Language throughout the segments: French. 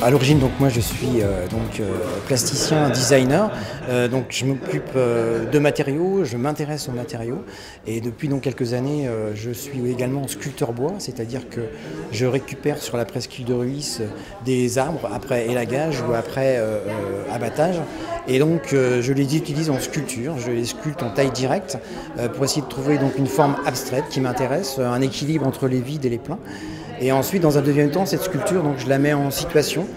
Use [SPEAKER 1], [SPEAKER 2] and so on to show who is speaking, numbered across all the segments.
[SPEAKER 1] À l'origine, donc moi je suis plasticien, designer, donc je m'occupe de matériaux, je m'intéresse aux matériaux et depuis donc quelques années je suis également sculpteur bois, c'est-à-dire que je récupère sur la presqu'île de Rhuys des arbres après élagage ou après abattage et donc je les utilise en sculpture, je les sculpte en taille directe pour essayer de trouver donc une forme abstraite qui m'intéresse, un équilibre entre les vides et les pleins. Et ensuite, dans un deuxième temps, cette sculpture, donc, je la mets en situation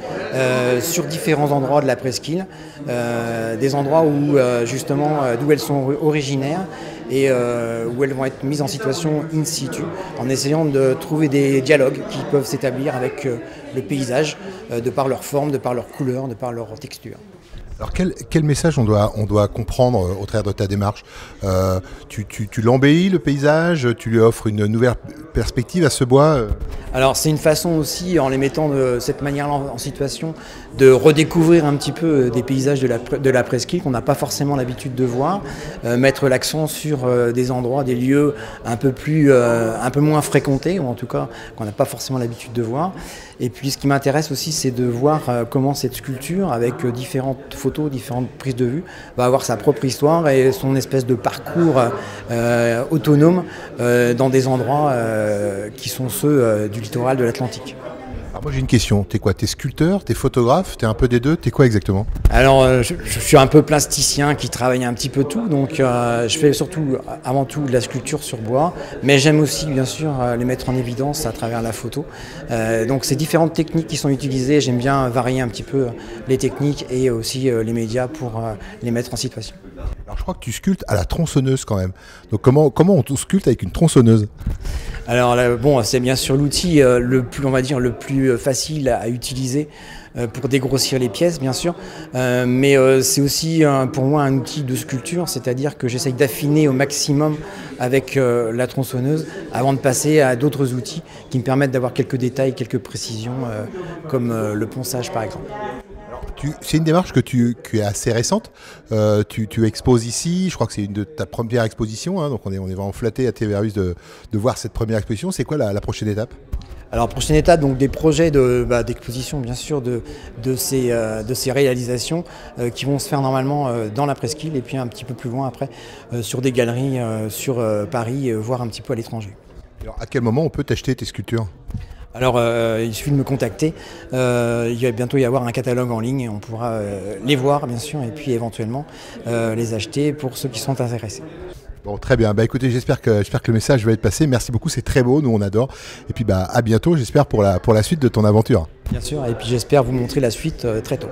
[SPEAKER 1] sur différents endroits de la presqu'île, des endroits où justement d'où elles sont originaires et où elles vont être mises en situation in situ, en essayant de trouver des dialogues qui peuvent s'établir avec le paysage, de par leur forme, de par leur couleur, de par leur texture.
[SPEAKER 2] Alors quel message on doit comprendre au travers de ta démarche? Tu l'embellis le paysage, tu lui offres une nouvelle perspective à ce bois?
[SPEAKER 1] Alors c'est une façon aussi, en les mettant de cette manière-là en situation, de redécouvrir un petit peu des paysages de la presqu'île qu'on n'a pas forcément l'habitude de voir, mettre l'accent sur des endroits, des lieux un peu moins fréquentés, ou en tout cas qu'on n'a pas forcément l'habitude de voir. Et puis ce qui m'intéresse aussi, c'est de voir comment cette sculpture, avec différentes photos, différentes prises de vue, va avoir sa propre histoire et son espèce de parcours autonome dans des endroits qui sont ceux du littoral de l'Atlantique.
[SPEAKER 2] Alors moi j'ai une question, t'es quoi? T'es sculpteur, t'es photographe, t'es un peu des deux, t'es quoi exactement?
[SPEAKER 1] Alors je suis un peu plasticien qui travaille un petit peu tout, donc je fais surtout avant tout de la sculpture sur bois, mais j'aime aussi bien sûr les mettre en évidence à travers la photo. Donc c'est différentes techniques qui sont utilisées, j'aime bien varier un petit peu les techniques et aussi les médias pour les mettre en situation.
[SPEAKER 2] Alors je crois que tu sculptes à la tronçonneuse quand même, donc comment on sculpte avec une tronçonneuse?
[SPEAKER 1] Alors bon, c'est bien sûr l'outil le plus facile à utiliser pour dégrossir les pièces, bien sûr, mais c'est aussi pour moi un outil de sculpture, c'est-à-dire que j'essaye d'affiner au maximum avec la tronçonneuse avant de passer à d'autres outils qui me permettent d'avoir quelques détails, quelques précisions, comme le ponçage par exemple.
[SPEAKER 2] C'est une démarche qui est assez récente. Tu exposes ici, je crois que c'est une de ta première exposition, hein, donc on est vraiment flatté à TVRUS de voir cette première exposition. C'est quoi la prochaine étape?
[SPEAKER 1] Alors prochaine étape, donc des projets d'exposition bien sûr de ces réalisations qui vont se faire normalement dans la presqu'île et puis un petit peu plus loin après sur des galeries sur Paris, voire un petit peu à l'étranger.
[SPEAKER 2] Alors à quel moment on peut t'acheter tes sculptures?
[SPEAKER 1] Alors il suffit de me contacter, il va bientôt y avoir un catalogue en ligne et on pourra les voir bien sûr et puis éventuellement les acheter pour ceux qui sont intéressés.
[SPEAKER 2] Bon, très bien, écoutez, j'espère que le message va être passé, merci beaucoup, c'est très beau, nous on adore, et puis à bientôt j'espère pour la suite de ton aventure.
[SPEAKER 1] Bien sûr, et puis j'espère vous montrer la suite très tôt.